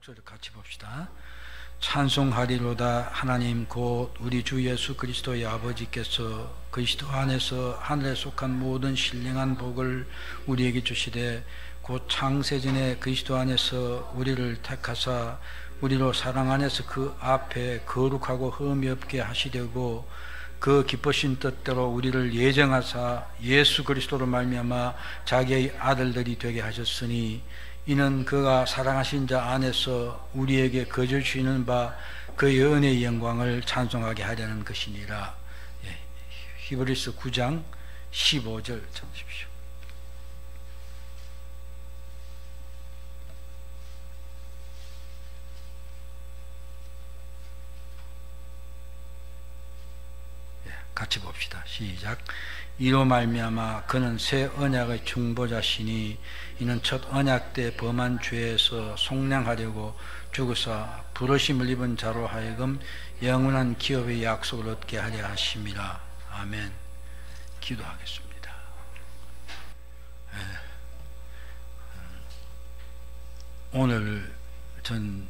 목소리를 같이 봅시다. 찬송하리로다. 하나님 곧 우리 주 예수 그리스도의 아버지께서 그리스도 안에서 하늘에 속한 모든 신령한 복을 우리에게 주시되 곧 창세전에 그리스도 안에서 우리를 택하사 우리로 사랑 안에서 그 앞에 거룩하고 흠이 없게 하시려고 그 기쁘신 뜻대로 우리를 예정하사 예수 그리스도로 말미암아 자기의 아들들이 되게 하셨으니 이는 그가 사랑하신 자 안에서 우리에게 거저 주시는 바 그의 은혜의 영광을 찬송하게 하려는 것이니라. 히브리서 9장 15절 찾으십시오. 같이 봅시다. 시작. 이로 말미암아 그는 새 언약의 중보자시니 이는 첫 언약 때 범한 죄에서 속량하려고 죽으사 부르심을 입은 자로 하여금 영원한 기업의 약속을 얻게 하려 하심이라. 아멘. 기도하겠습니다. 오늘 전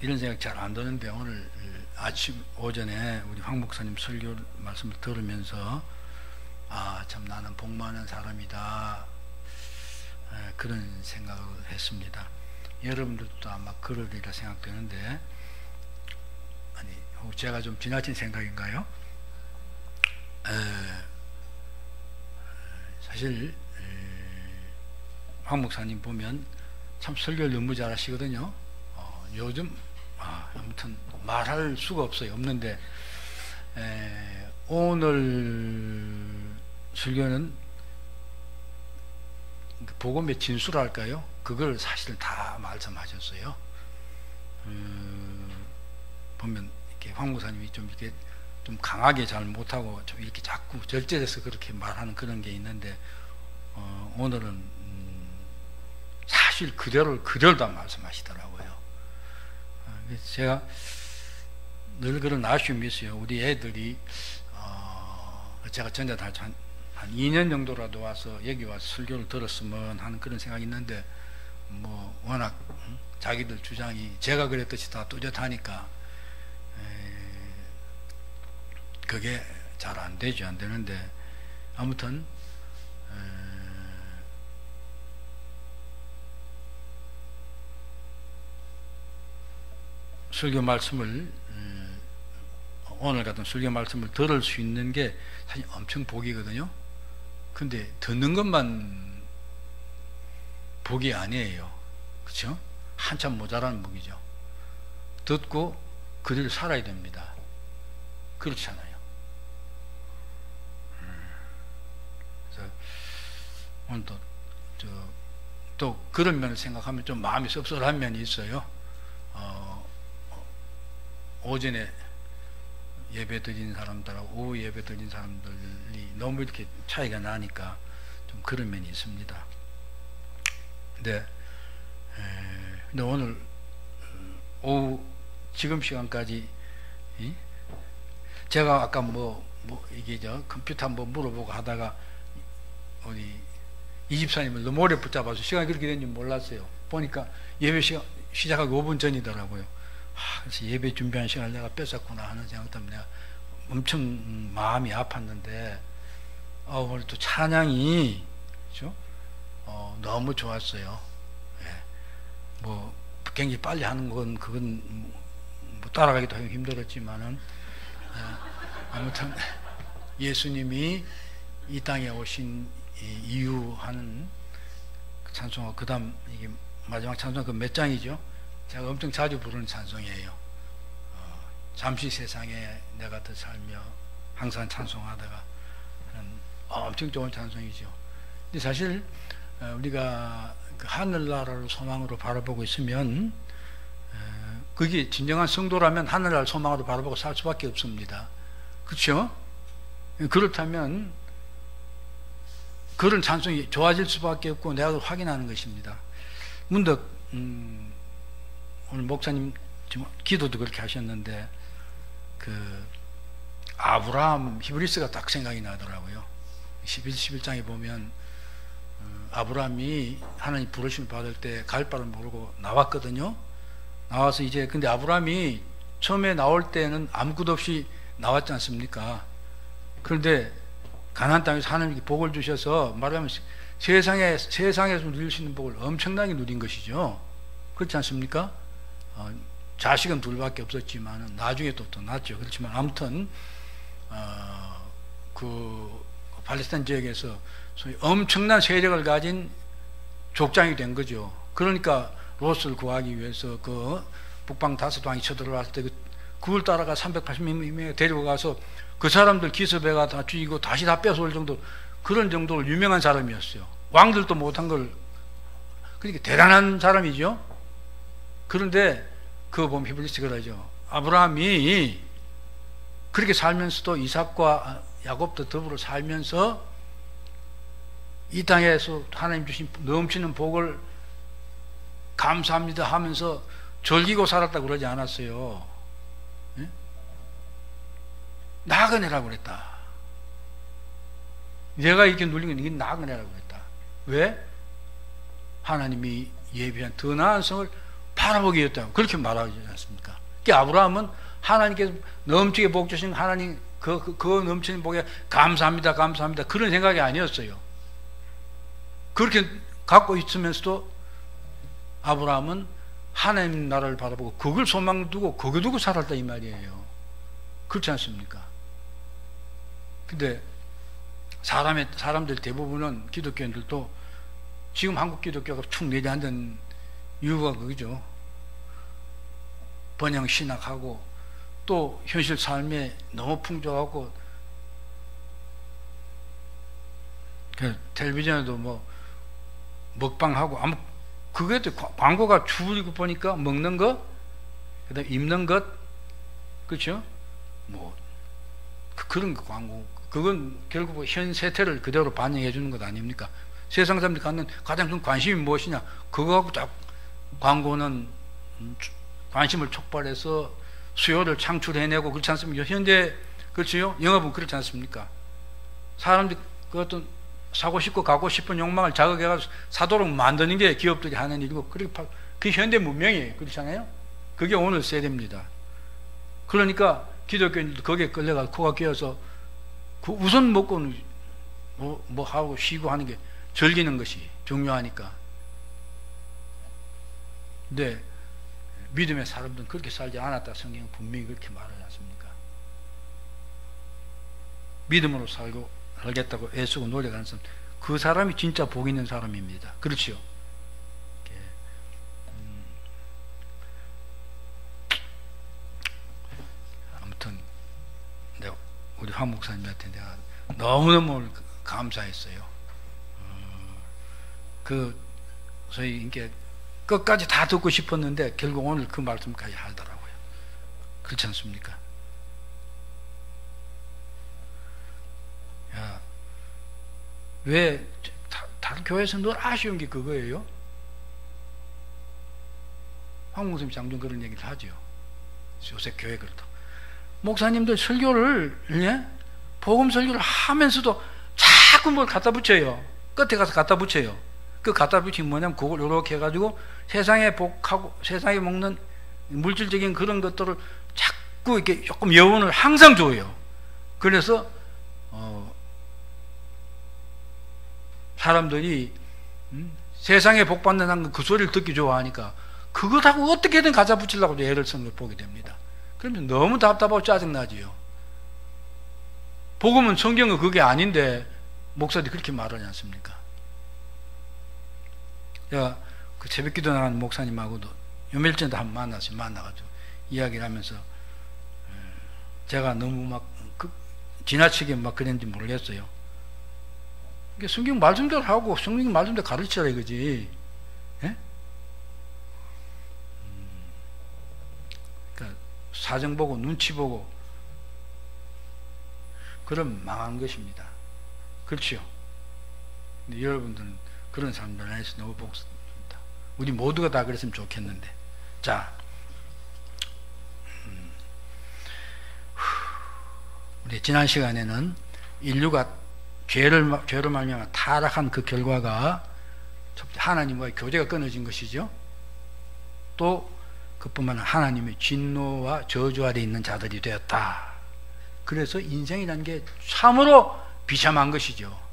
이런 생각 잘 안 드는데 오늘 아침 오전에 우리 황 목사님 설교 말씀을 들으면서 참 나는 복 많은 사람이다, 그런 생각을 했습니다. 여러분들도 아마 그러리라 생각되는데, 아니 혹 제가 좀 지나친 생각인가요? 사실 황 목사님 보면 참 설교를 너무 잘하시거든요. 요즘 아무튼 말할 수가 없는데 오늘 설교는 복음의 진수랄까요? 그걸 사실 다 말씀하셨어요. 보면 이렇게 황 목사님이 좀 이렇게 좀 강하게 잘 못하고 좀 이렇게 자꾸 절제돼서 그렇게 말하는 그런 게 있는데, 오늘은 사실 그대로 다 말씀하시더라고요. 제가 늘 그런 아쉬움이 있어요. 우리 애들이 제가 전에 한 2년 정도라도 와서 여기 와서 설교를 들었으면 하는 그런 생각이 있는데, 뭐 워낙 자기들 주장이 제가 그랬듯이 다 뚜렷하니까 그게 잘 안 되는데, 아무튼 설교 말씀을 오늘 같은 설교 말씀을 들을 수 있는 게 사실 엄청 복이거든요. 근데 듣는 것만 복이 아니에요. 그렇죠? 한참 모자라는 복이죠. 듣고 그대로 살아야 됩니다. 그렇잖아요. 그래서 오늘도 또 그런 면을 생각하면 좀 마음이 씁쓸한 면이 있어요. 오전에 예배 드린 사람들하고 오후 예배 드린 사람들이 너무 이렇게 차이가 나니까 좀 그런 면이 있습니다. 근데 오늘 오후 지금 시간까지 제가 아까 이게 컴퓨터 한번 물어보고 하다가 우리 이 집사님을 너무 오래 붙잡아서 시간이 그렇게 된지 몰랐어요. 보니까 예배 시작하기 5분 전이더라고요. 그래서 예배 준비한 시간을 내가 뺏었구나 하는 생각 때문에 내가 엄청 마음이 아팠는데, 오늘 또 찬양이 그렇죠? 너무 좋았어요. 뭐 굉장히 빨리 하는 건 그건 뭐 따라가기도 힘들었지만은 아무튼 예수님이 이 땅에 오신 이유 하는 찬송가, 그 다음 이게 마지막 찬송 그 몇 장이죠? 제가 엄청 자주 부르는 찬송이에요. 잠시 세상에 내가 더 살며 항상 찬송하다가 하는 엄청 좋은 찬송이죠. 근데 사실 우리가 그 하늘나라를 소망으로 바라보고 있으면 그게 진정한 성도라면 하늘나라를 소망으로 바라보고 살 수밖에 없습니다. 그렇죠? 그렇다면 그런 찬송이 좋아질 수밖에 없고 내가 그걸 확인하는 것입니다. 문득 오늘 목사님 지금 기도도 그렇게 하셨는데 그 아브라함 히브리스가 딱 생각이 나더라고요. 11장에 보면 아브라함이 하나님 부르심을 받을 때 갈 바를 모르고 나왔거든요. 나와서 이제 근데 아브라함이 처음에 나올 때는 아무것도 없이 나왔지 않습니까? 그런데 가나안 땅에서 하나님께 복을 주셔서 말하면 세상에서 누릴 수 있는 복을 엄청나게 누린 것이죠. 그렇지 않습니까? 자식은 둘밖에 없었지만 나중에 또 낳았죠. 그렇지만 아무튼 그 팔레스타인 지역에서 소위 엄청난 세력을 가진 족장이 된 거죠. 그러니까 롯을 구하기 위해서 그 북방 다섯 왕이 쳐들어왔을 때 그걸 따라가 380명이 데리고 가서 그 사람들 기습해가 다 죽이고 다시 다 뺏어올 정도, 그런 정도로 유명한 사람이었어요. 왕들도 못한 걸. 그러니까 대단한 사람이죠. 그런데 그거 보면 히브리서 그러죠. 아브라함이 그렇게 살면서도 이삭과 야곱도 더불어 살면서 이 땅에서 하나님 주신 넘치는 복을 감사합니다 하면서 즐기고 살았다고 그러지 않았어요. 예? 나그네라고 그랬다. 내가 이렇게 눌린 건 이게 나그네라고 그랬다. 왜? 하나님이 예비한 더 나은 성을 바라보게 했다고 그렇게 말하지 않습니까? 그러니까 아브라함은 하나님께서 넘치게 복 주신 하나님 그 넘치는 복에 감사합니다 그런 생각이 아니었어요. 그렇게 갖고 있으면서도 아브라함은 하나님 나라를 바라보고 그걸 소망 두고 그거 두고 살았다 이 말이에요. 그렇지 않습니까? 근데 사람들 대부분은 기독교인들도 지금 한국 기독교가 축 내려앉은 이유가 그거죠. 번영 신학하고 또 현실 삶에 너무 풍족하고 텔레비전에도 뭐 먹방하고 아무 그게 광고가 줄이고 보니까 먹는 것, 그다음 입는 것, 그렇죠? 뭐 그런 거 광고, 그건 결국 현 세태를 그대로 반영해 주는 것 아닙니까? 세상 사람들이 갖는 가장 큰 관심이 무엇이냐? 그거하고 딱 광고는 관심을 촉발해서 수요를 창출해내고 그렇지 않습니까? 현재 그렇죠? 영업은 그렇지 않습니까? 사람들이 그 어떤 사고 싶고 가고 싶은 욕망을 자극해가지고 사도록 만드는 게 기업들이 하는 일이고, 그게 현대 문명이에요. 그렇잖아요? 그게 오늘 세대입니다. 그러니까 기독교인들도 거기에 끌려가 코가 끼어서 그 우선 먹고는 뭐 하고 쉬고 하는 게 즐기는 것이 중요하니까. 근데 믿음의 사람들은 그렇게 살지 않았다. 성경은 분명히 그렇게 말하지 않습니까? 믿음으로 살겠다고 애쓰고 노력하는 사람, 그 사람이 진짜 복 있는 사람입니다. 그렇지요? 아무튼 내가 우리 황 목사님한테 내가 너무너무 감사했어요. 소위 이게 끝까지 다 듣고 싶었는데 결국 오늘 그 말씀까지 하더라고요. 그렇지 않습니까? 왜 다른 교회에서 늘 아쉬운 게 그거예요? 황 목사님 장중 그런 얘기를 하죠. 요새 교회 그렇다. 목사님들 설교를, 예? 복음 설교를 하면서도 자꾸 뭘 갖다 붙여요. 끝에 가서 갖다 붙여요. 그 갖다 붙이면 뭐냐면 그걸 이렇게 해가지고 세상에 복하고 세상에 먹는 물질적인 그런 것들을 자꾸 이렇게 조금 여운을 항상 줘요. 그래서 사람들이 세상에 복 받는다는 그 소리를 듣기 좋아하니까 그것하고 어떻게든 갖다 붙이려고 애를 쓰는 걸 보게 됩니다. 그러면 너무 답답하고 짜증나지요. 복음은 성경은 그게 아닌데 목사들이 그렇게 말하지 않습니까? 제가 그 새벽기도 나가는 목사님하고도 요 며칠 전에 한 번 만나가지고 이야기를 하면서 제가 너무 막 지나치게 막 그랬는지 모르겠어요. 이게 성경 말씀대로 하고 성경 말씀대로 가르치라 이거지. 예? 그러니까 사정 보고 눈치 보고 그럼 망한 것입니다. 그렇죠? 근데 여러분들은 그런 사람들 안에서 너무 복습니다. 우리 모두가 다 그랬으면 좋겠는데. 자, 우리 지난 시간에는 인류가 죄로 말미암아 타락한 그 결과가 하나님과의 교제가 끊어진 것이죠. 또 그뿐만 아니라 하나님의 진노와 저주 아래 있는 자들이 되었다. 그래서 인생이라는 게 참으로 비참한 것이죠.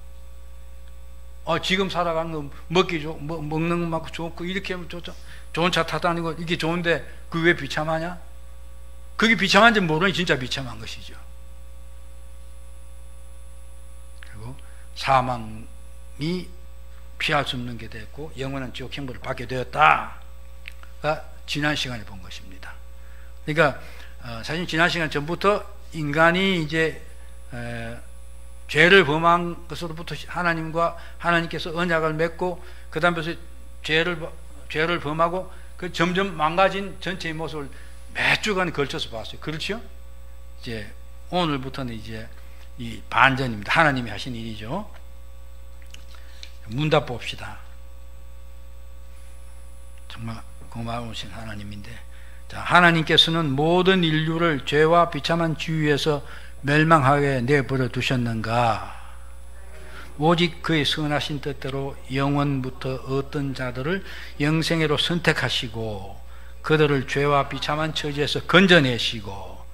지금 살아가는 거 먹는 거 좋고 이렇게 하면 좋죠. 좋은 차 타다 다니고 이게 좋은데 그게 왜 비참하냐? 그게 비참한지 모르니 진짜 비참한 것이죠. 그리고 사망이 피할 수 없는 게 됐고 영원한 지옥 형벌을 받게 되었다가 지난 시간에 본 것입니다. 그러니까 사실 지난 시간 전부터 인간이 이제 죄를 범한 것으로부터 하나님께서 언약을 맺고 그 다음에 죄를 범하고 그 점점 망가진 전체의 모습을 몇 주간 걸쳐서 봤어요. 그렇죠? 이제 오늘부터는 이제 이 반전입니다. 하나님이 하신 일이죠. 문답 봅시다. 정말 고마우신 하나님인데, 자, 하나님께서는 모든 인류를 죄와 비참한 지위에서 멸망하게 내버려 두셨는가? 오직 그의 선하신 뜻대로 영원부터 어떤 자들을 영생애로 선택하시고 그들을 죄와 비참한 처지에서 건져내시고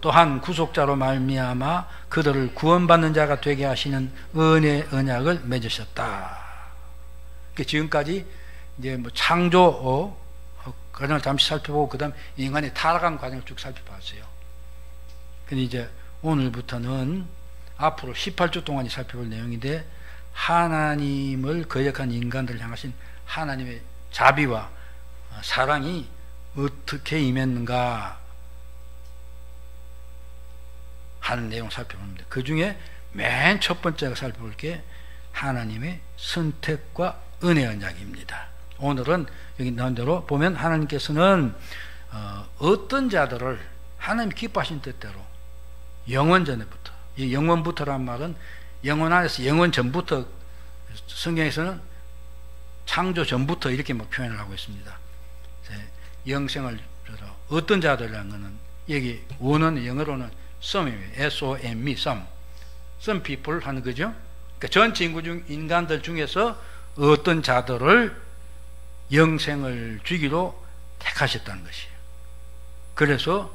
또한 구속자로 말미암아 그들을 구원받는 자가 되게 하시는 은혜의 언약을 맺으셨다. 지금까지 이제 뭐 창조 과정을 잠시 살펴보고 그 다음 인간의 타락한 과정을 쭉 살펴봤어요. 근데 이제 오늘부터는 앞으로 18주 동안이 살펴볼 내용인데, 하나님을 거역한 인간들을 향하신 하나님의 자비와 사랑이 어떻게 임했는가 하는 내용 살펴봅니다. 그 중에 맨 첫 번째가 살펴볼 게 하나님의 선택과 은혜 언약입니다. 오늘은 여기 나온 대로 보면 하나님께서는 어떤 자들을 하나님 기뻐하신 뜻대로 영원 전에부터, 이 영원부터란 말은 영원 안에서 영원 전부터, 성경에서는 창조 전부터 이렇게 막 표현을 하고 있습니다. 영생을 어떤 자들이라는 것은 여기 원어는 영어로는 some입니다. S-O-M-E, some people 하는 거죠. 그러니까 전체 인간들 중에서 어떤 자들을 영생을 주기로 택하셨다는 것이에요. 그래서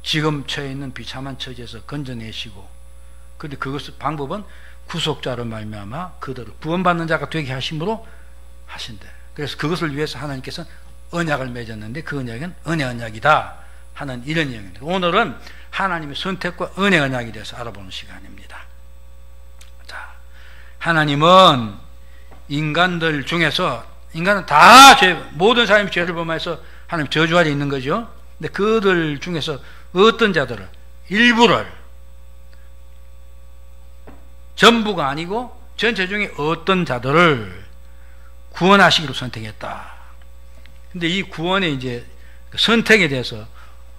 지금 처해 있는 비참한 처지에서 건져내시고, 그런데 그것의 방법은 구속자로 말미암아 그들을 구원받는 자가 되게 하심으로 하신대. 그래서 그것을 위해서 하나님께서 언약을 맺었는데 그 언약은 은혜 언약이다 하는 이런 내용입니다. 오늘은 하나님의 선택과 은혜 언약에 대해서 알아보는 시간입니다. 자, 하나님은 인간들 중에서, 인간은 다 모든 사람이 죄를 범해서 하나님 저주 아래 있는 거죠. 근데 그들 중에서 어떤 자들을, 일부를, 전부가 아니고 전체 중에 어떤 자들을 구원하시기로 선택했다. 근데 이 구원의 이제 선택에 대해서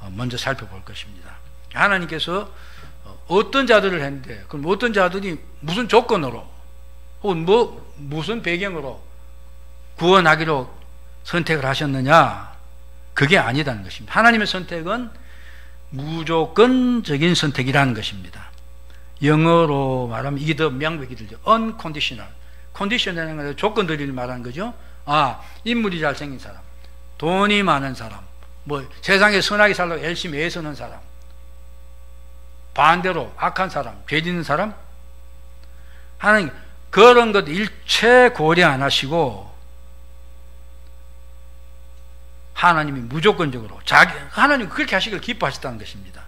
먼저 살펴볼 것입니다. 하나님께서 어떤 자들을 했는데, 그럼 어떤 자들이 무슨 조건으로 혹은 무슨 배경으로 구원하기로 선택을 하셨느냐? 그게 아니다는 것입니다. 하나님의 선택은 무조건적인 선택이라는 것입니다. 영어로 말하면 이게 더 명백히 들죠. unconditional. condition이라는 건 조건들을 말하는 거죠. 인물이 잘생긴 사람, 돈이 많은 사람, 세상에 선하게 살려고 열심히 애쓰는 사람, 반대로 악한 사람, 죄 짓는 사람, 하나님 그런 것 일체 고려 안 하시고 하나님이 무조건적으로 하나님 그렇게 하시길 기뻐하셨다는 것입니다.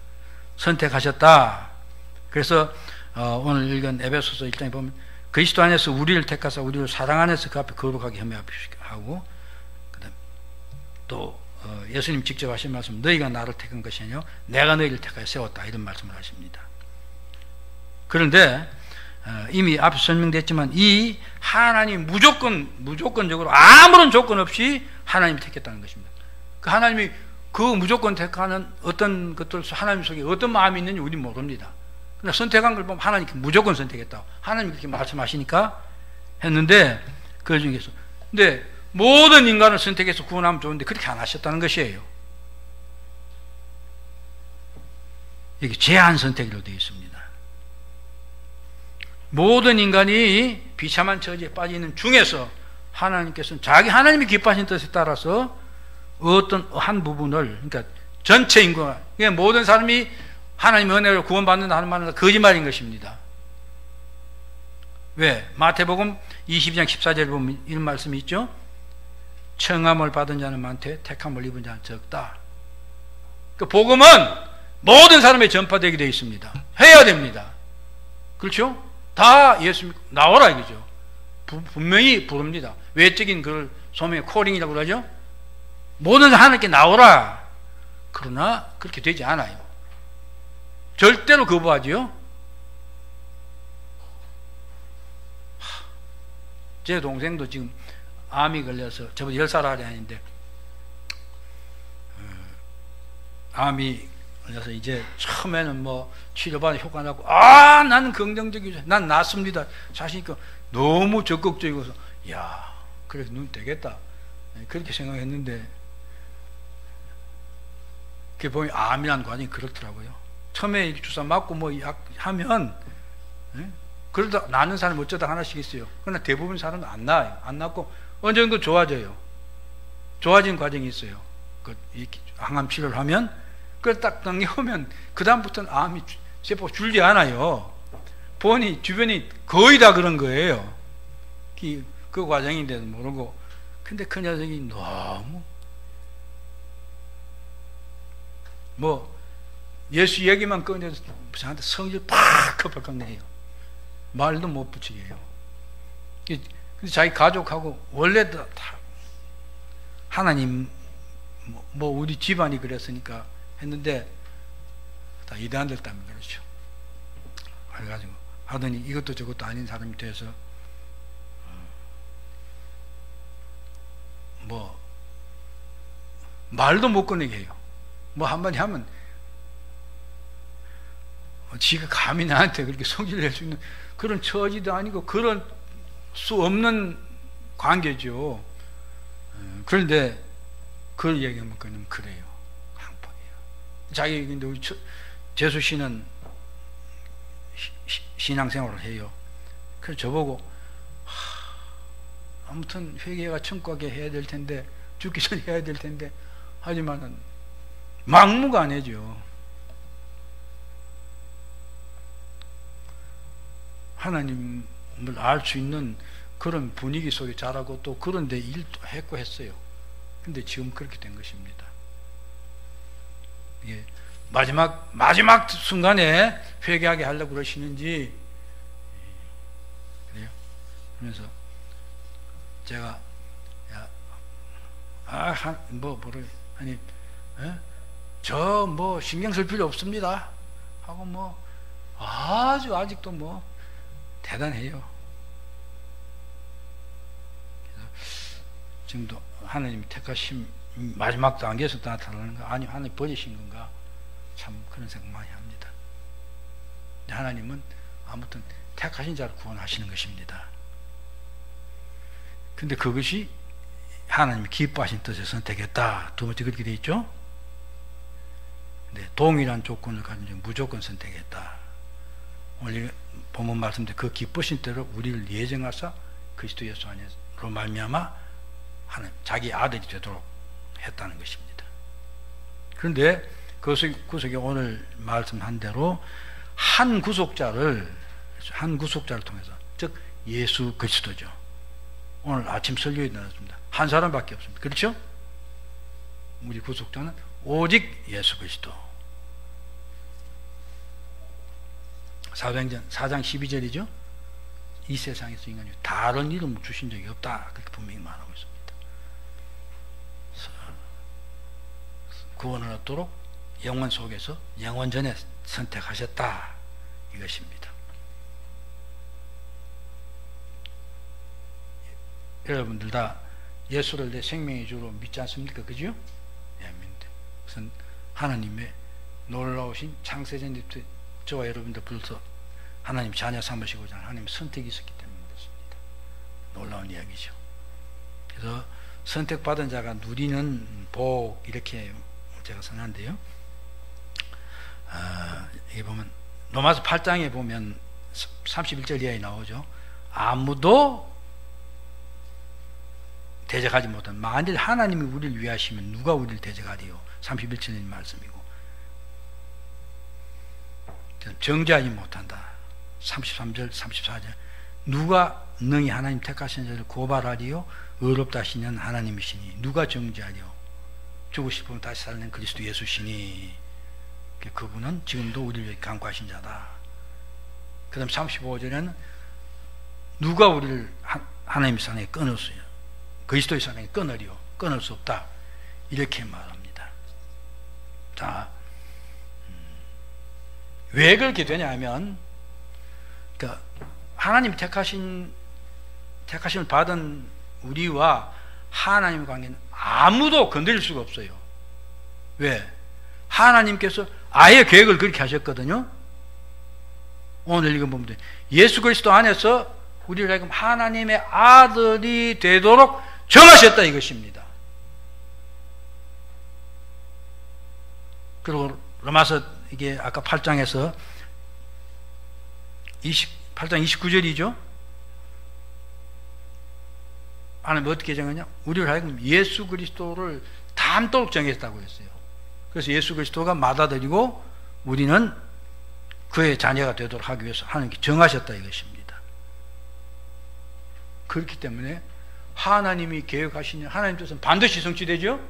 선택하셨다. 그래서 오늘 읽은 에베소서 1장에 보면 그리스도 안에서 우리를 택하사 우리를 사랑 안에서 그 앞에 거룩하게 하고, 그다음 또 예수님 직접 하신 말씀, 너희가 나를 택한 것이 아니요 내가 너희를 택하여 세웠다, 이런 말씀을 하십니다. 그런데 이미 앞에 설명됐지만 이 하나님 무조건적으로 아무런 조건 없이 하나님이 택했다는 것입니다. 그 하나님이 그 무조건 택하는 어떤 것들 하나님 속에 어떤 마음이 있는지 우리는 모릅니다. 그러나 선택한 걸 보면 하나님 무조건 선택했다. 하나님이 그렇게 말씀하시니까 했는데, 그 중에서 근데 모든 인간을 선택해서 구원하면 좋은데 그렇게 안 하셨다는 것이에요. 이게 제한 선택으로 되어 있습니다. 모든 인간이 비참한 처지에 빠져 있는 중에서 하나님께서는 자기 하나님이 기뻐하신 뜻에 따라서 어떤 한 부분을, 그러니까 전체 인구가, 그러니까 모든 사람이 하나님의 은혜로 구원받는다 하는 말은 거짓말인 것입니다. 왜? 마태복음 22장 14절에 보면 이런 말씀이 있죠. 청함을 받은 자는 많되 택함을 입은 자는 적다. 그 복음은 모든 사람에 전파되게 되어 있습니다. 해야 됩니다. 그렇죠? 다 예수 나오라 이거죠. 분명히 부릅니다. 외적인 그걸 소명의 콜링이라고 그러죠. 모든 하나님께 나오라. 그러나 그렇게 되지 않아요. 절대로 거부하지요. 제 동생도 지금 암이 걸려서 저보다 10살 아래 아닌데 암이 걸려서 이제 처음에는 뭐 치료받아 효과 나고 나는 긍정적이죠. 난 낫습니다. 자신 있고 너무 적극적이고서 야 그래 눈 되겠다 그렇게 생각했는데 그게 보면 암이라는 과정이 그렇더라고요. 처음에 주사 맞고 뭐 약 하면 그러다 나는 사람 어쩌다 하나씩 있어요. 그러나 대부분 사람은 안 나아요. 안 낫고 어느 정도 좋아져요. 좋아진 과정이 있어요. 그 항암 치료를 하면 그걸 딱 넘겨오면 그 다음부터는 암이 세포가 줄지 않아요. 보니 주변이 거의 다 그런 거예요. 그 과정인데도 모르고. 근데 그 녀석이 너무 뭐 예수 얘기만 꺼내서 저한테 성질 팍 내요. 말도 못 붙이게 해요. 근데 자기 가족하고 원래도 다 하나님 뭐 우리 집안이 그랬으니까 했는데 다 이단들 때문에 그렇죠. 그래가지고 하더니 이것도 저것도 아닌 사람이 돼서 뭐 말도 못 꺼내게 해요. 뭐 한마디 하면 지가 감히 나한테 그렇게 성질을 낼 수 있는 그런 처지도 아니고 그런 수 없는 관계죠. 그런데 그걸 얘기하면 그는 그래요. 항폭이에요. 자기 근데 우리 재수 씨는 신앙생활을 해요. 그래서 저보고 아무튼 회개가 천국에 해야 될 텐데 죽기 전에 해야 될 텐데 하지만은 막무가 아니죠. 하나님을 알 수 있는 그런 분위기 속에 자라고 또 그런데 일도 했고 했어요. 근데 지금 그렇게 된 것입니다. 이게 마지막 순간에 회개하게 하려고 그러시는지 그래요. 그래서 제가 아니 저 뭐 신경 쓸 필요 없습니다 하고 뭐 아직도 뭐 대단해요. 지금도 하나님이 택하심 마지막 단계에서 나타나는 거 아니 하나님 버리신 건가 참 그런 생각 많이 합니다. 하나님은 아무튼 택하신 자를 구원하시는 것입니다. 근데 그것이 하나님이 기뻐하신 뜻에 선택했다. 두 번째 그렇게 되어 있죠. 네, 동일한 조건을 가진 무조건 선택했다. 오늘 본문 말씀대 그 기쁘신 대로 우리를 예정하사 그리스도 예수 안에로 말미암아 하나님 자기 아들이 되도록 했다는 것입니다. 그런데 그 속에 오늘 말씀한 대로 한 구속자를 통해서 즉 예수 그리스도죠. 오늘 아침 설교에 나왔습니다. 한 사람밖에 없습니다. 그렇죠? 우리 구속자는 오직 예수 그리스도. 사도행전 4장 12절이죠. 이 세상에서 인간이 다른 이름을 주신 적이 없다. 그렇게 분명히 말하고 있습니다. 구원을 얻도록 영원 속에서 영원 전에 선택하셨다. 이것입니다. 여러분들 다 예수를 내 생명의 주로 믿지 않습니까? 그죠? 예, 믿는데. 우선 하나님의 놀라우신 창세전부터 저와 여러분들 불러서 하나님 자녀 삼으시고자 하는 하나님의 선택이 있었기 때문에 그렇습니다. 놀라운 이야기죠. 그래서 선택받은 자가 누리는 복 이렇게 제가 선한데요. 이게 보면 로마서 8장에 보면 31절 이하에 나오죠. 아무도 대적하지 못한, 만일 하나님이 우리를 위하시면 누가 우리를 대적하리요. 31절의 말씀이고, 정죄하지 못한다. 33절 34절 누가 능히 하나님 택하신 자를 고발하리요. 의롭다 하시는 하나님이시니 누가 정죄하리요. 죽으실 분 다시 살아낸 그리스도 예수시니 그분은 지금도 우리를 위해 간구하신 자다. 그 다음 35절에는 누가 우리를 하나님의 사랑에 끊었어요. 그리스도의 사랑에 끊으리요. 끊을 수 없다. 이렇게 말합니다. 자, 왜 그렇게 되냐면, 그러니까 하나님이 택하심을 받은 우리와 하나님의 관계는 아무도 건드릴 수가 없어요. 왜? 하나님께서 아예 계획을 그렇게 하셨거든요. 오늘 이거 보면 예수 그리스도 안에서 우리를 하여금 하나님의 아들이 되도록 정하셨다 이것입니다. 그리고 로마서 이게 아까 8장에서 8장 29절이죠. 하나님 어떻게 정하냐? 우리를 하여금 예수 그리스도를 닮도록 정했다고 했어요. 그래서 예수 그리스도가 맏아들이고 우리는 그의 자녀가 되도록 하기 위해서 하나님께 정하셨다 이것입니다. 그렇기 때문에 하나님이 계획하신 하나님 뜻은 반드시 성취되죠?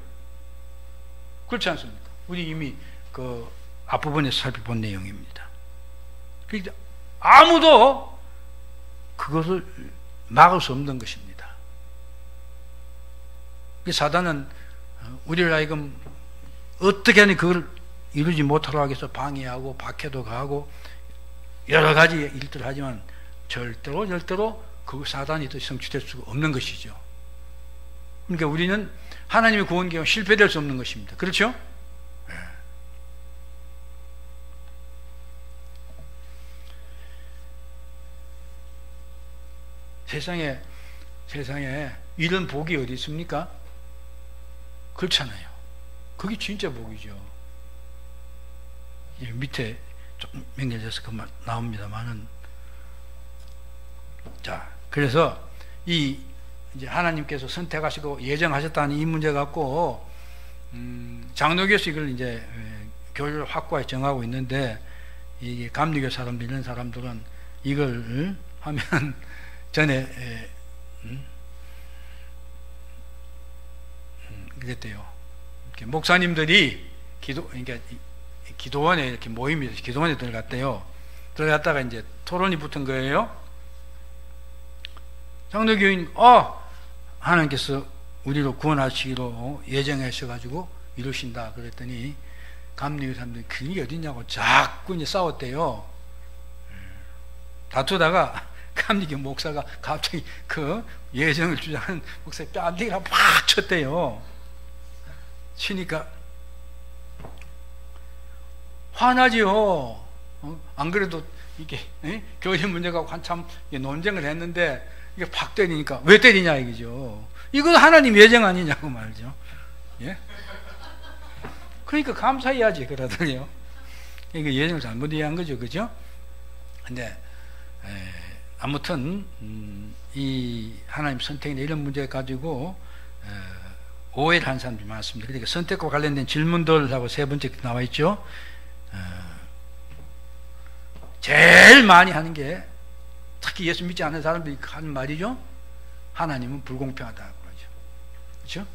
그렇지 않습니까? 우리 이미 그 앞부분에서 살펴본 내용입니다. 그러니까 아무도 그것을 막을 수 없는 것입니다. 사단은 우리를 하여금 어떻게 하니 그걸 이루지 못하도록 하기 위해서 방해하고 박해도 가하고 여러 가지 일들을 하지만 절대로 그 사단이 더 성취될 수가 없는 것이죠. 그러니까 우리는 하나님의 구원 계획은 실패될 수 없는 것입니다. 그렇죠? 네. 세상에 이런 복이 어디 있습니까? 그렇잖아요. 그게 진짜 복이죠. 밑에 좀 연결돼서 그만 나옵니다만은, 자, 그래서 이제 하나님께서 선택하시고 예정하셨다는 이 문제 갖고 장로교에서 이걸 이제 교리를 확고하게 정하고 있는데, 이게 감리교 사람들 이런 사람들은 이걸 하면 전에 그랬대요. 이렇게 목사님들이 그러니까 기도원에 이렇게 모임이 기도원에 들어갔대요. 들어갔다가 이제 토론이 붙은 거예요. 장로교인 하나님께서 우리를 구원하시기로 예정하셔가지고 이루신다 그랬더니 감리교 사람들이 그게 어딨냐고 자꾸 이제 싸웠대요. 다투다가 감리교 목사가 갑자기 그 예정을 주장하는 목사의 뺨대기가 팍 쳤대요. 치니까 화나지요. 안 그래도 이게 교회 문제가 한참 논쟁을 했는데 이게 팍 때리니까 왜 때리냐 이거죠. 이건 하나님 예정 아니냐고 말이죠. 예? 그러니까 감사해야지 그러더니요. 이게 예정을 잘못 이해한 거죠, 그죠? 근데 아무튼 이 하나님 선택이나 이런 문제 가지고 오해를 한 사람들이 많습니다. 그러니까 선택과 관련된 질문들하고 세 번째 나와 있죠. 제일 많이 하는 게 특히 예수 믿지 않는 사람들이 하는 말이죠. 하나님은 불공평하다고 그러죠. 그렇죠?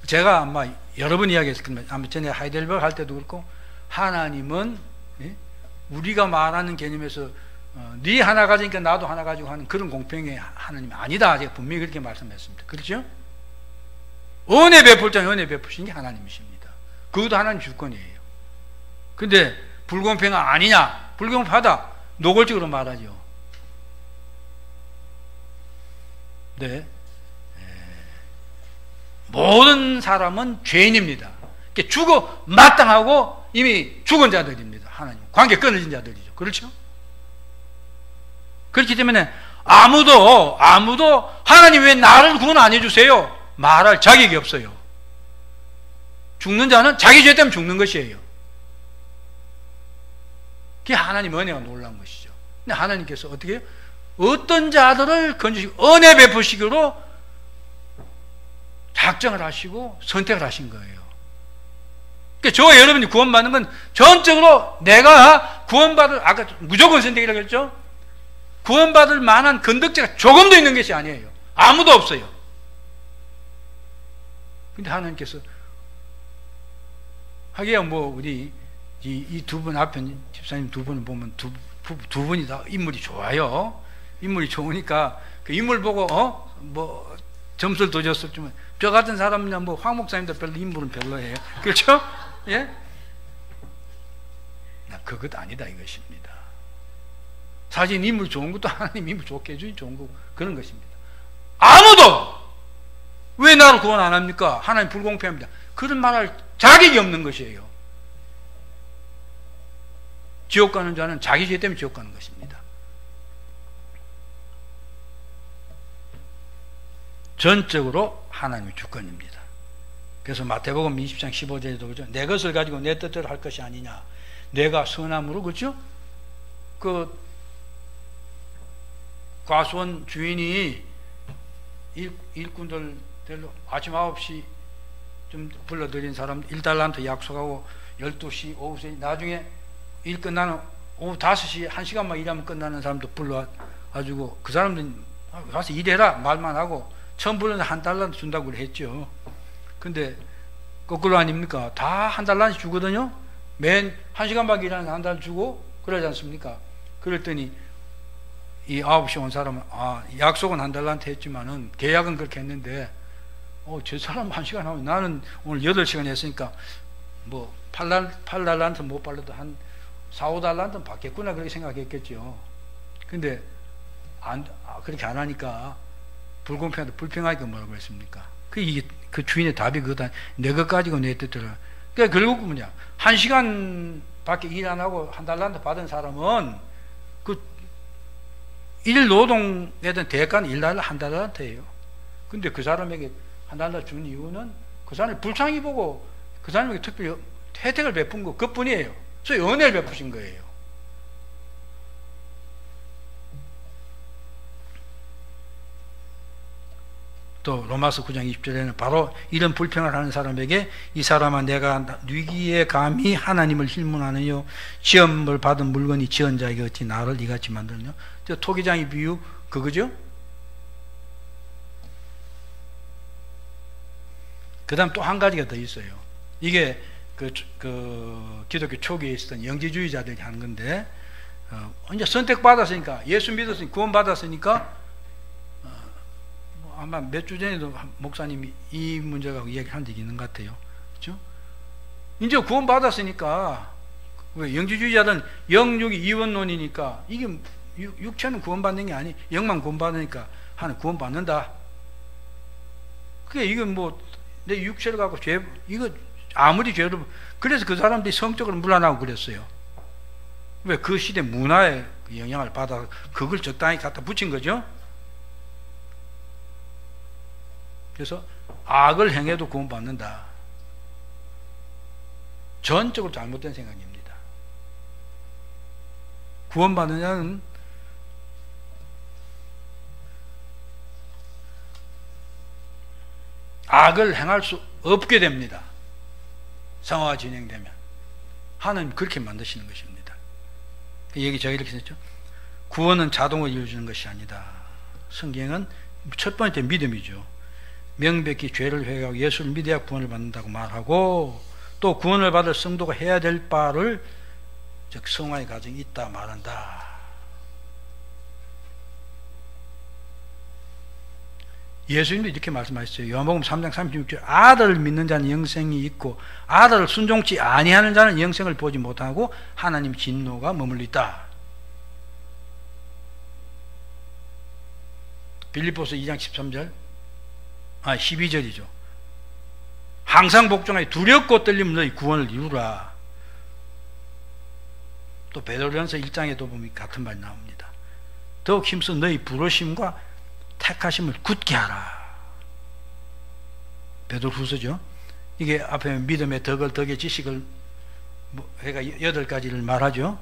제가 아마 여러 번 이야기했을 겁니다. 아마 전에 하이델베르 할 때도 그렇고, 하나님은 우리가 말하는 개념에서 네 하나 가지니까 나도 하나 가지고 하는 그런 공평의 하나님이 아니다. 제가 분명히 그렇게 말씀했습니다. 그렇죠? 은혜 베풀 자는 은혜 베푸신 게 하나님이십니다. 그것도 하나님 주권이에요. 근데 불공평 아니냐? 불공평하다. 노골적으로 말하죠. 네. 모든 사람은 죄인입니다. 죽어 마땅하고 이미 죽은 자들입니다. 하나님 관계 끊어진 자들이죠. 그렇죠? 그렇기 때문에 아무도 하나님 왜 나를 구원 안 해주세요? 말할 자격이 없어요. 죽는 자는 자기 죄 때문에 죽는 것이에요. 그게 하나님 은혜가 놀라운 것이죠. 근데 하나님께서 어떻게 해요? 어떤 자들을 건지시고 은혜 베푸시기로 작정을 하시고 선택을 하신 거예요. 그러니까 저와 여러분이 구원받는 건 전적으로 내가 구원받을, 아까 무조건 선택이라고 했죠? 구원받을 만한 건덕지가 조금도 있는 것이 아니에요. 아무도 없어요. 근데 하나님께서 하기야 뭐 우리 이 두 분 앞에 집사님 두 분을 보면 두 분이 다 인물이 좋아요. 인물이 좋으니까 그 인물 보고 뭐 점수를 더 줬었지만 저 같은 사람이나 뭐 황 목사님도 별로 인물은 별로예요. 그렇죠? 예? 그것 아니다 이것입니다. 사실 인물 좋은 것도 하나님 인물 좋게 해주니 좋은 거고 그런 것입니다. 아무도 왜 나를 구원 안 합니까? 하나님 불공평합니다. 그런 말할 자격이 없는 것이에요. 지옥 가는 자는 자기 죄 때문에 지옥 가는 것입니다. 전적으로 하나님의 주권입니다. 그래서 마태복음 20장 15절에도 그죠? 내 것을 가지고 내 뜻대로 할 것이 아니냐. 내가 선함으로 그죠? 그 과수원 주인이 일꾼들 아침 9시 좀 불러들인 사람 1달란트 약속하고 12시 오후에 나중에 일 끝나는 오후 5시 1시간만 일하면 끝나는 사람도 불러가지고 그 사람들은 가서 일해라 말만 하고 처음 불러서 $1 준다고 했죠. 근데 거꾸로 아닙니까? 다 $1 주거든요. 맨 1시간밖에 일하는 $1 주고 그러지 않습니까? 그랬더니 이 9시 온 사람은 약속은 $1 했지만은 계약은 그렇게 했는데 저 사람 1시간 하면 나는 오늘 8시간 했으니까 뭐 $8 못 받아도 한 $4-5는 받겠구나 그렇게 생각했겠죠. 근데 그렇게 안 하니까 불공평하다 불평하니까 뭐라고 했습니까? 그 주인의 답이 그거다. 내 것 가지고 내 뜻대로. 그러니까 결국 뭐냐 1시간 밖에 일 안 하고 $1 받은 사람은 그 일 노동에 대한 대가는 $1예요. 근데 그 사람에게 $1 준 이유는 그 사람이 불쌍히 보고 그 사람에게 특별히 혜택을 베푼 거 그뿐이에요. 소위 은혜를 베푸신 거예요. 또 로마서 9장 20절에는 바로 이런 불평을 하는 사람에게 이 사람아 내가 위기에 감히 하나님을 힐문하느뇨 지음을 받은 물건이 지은 자에게 어찌 나를 이같이 만드느냐. 저 토기장의 비유 그거죠. 그 다음 또 한 가지가 더 있어요. 이게 그 기독교 초기에 있었던 영지주의자들이 하는 건데 이제 선택받았으니까 예수 믿었으니까 구원받았으니까 아마 몇 주 전에도 목사님이 이 문제가 이야기한 적이 있는 것 같아요. 그렇죠? 이제 구원받았으니까 왜 영지주의자들은 영육이 이원론이니까 이게 육체는 구원받는 게 아니 영만 구원받으니까 하는 구원받는다. 그게 이건 뭐 내 육체를 갖고 죄 이거 아무리 죄를 그래서 그 사람들이 성적으로 물러나고 그랬어요. 왜 그 시대 문화에 영향을 받아 그걸 적당히 갖다 붙인 거죠. 그래서 악을 행해도 구원받는다. 전적으로 잘못된 생각입니다. 구원받는 자는 악을 행할 수 없게 됩니다. 상화가 진행되면. 하나님 그렇게 만드시는 것입니다. 얘기 제가 이렇게 했죠. 구원은 자동으로 이루어지는 것이 아니다. 성경은 첫 번째 믿음이죠. 명백히 죄를 회개하고 예수를 믿어야 구원을 받는다고 말하고 또 구원을 받을 성도가 해야 될 바를 즉 성화의 과정이 있다 말한다. 예수님도 이렇게 말씀하셨어요. 요한복음 3장 36절 아들을 믿는 자는 영생이 있고 아들을 순종치 아니하는 자는 영생을 보지 못하고 하나님 진노가 머물러 있다. 빌립보서 2장 13절 12절이죠. 항상 복종하여 두렵고 떨림 너희 구원을 이루라. 또 베드로전서 1장에도 보면 같은 말이 나옵니다. 더욱 힘써 너희 부르심과 택하심을 굳게 하라. 베드로후서죠. 이게 앞에 믿음의 덕의 지식을 그러니까 8가지를 말하죠.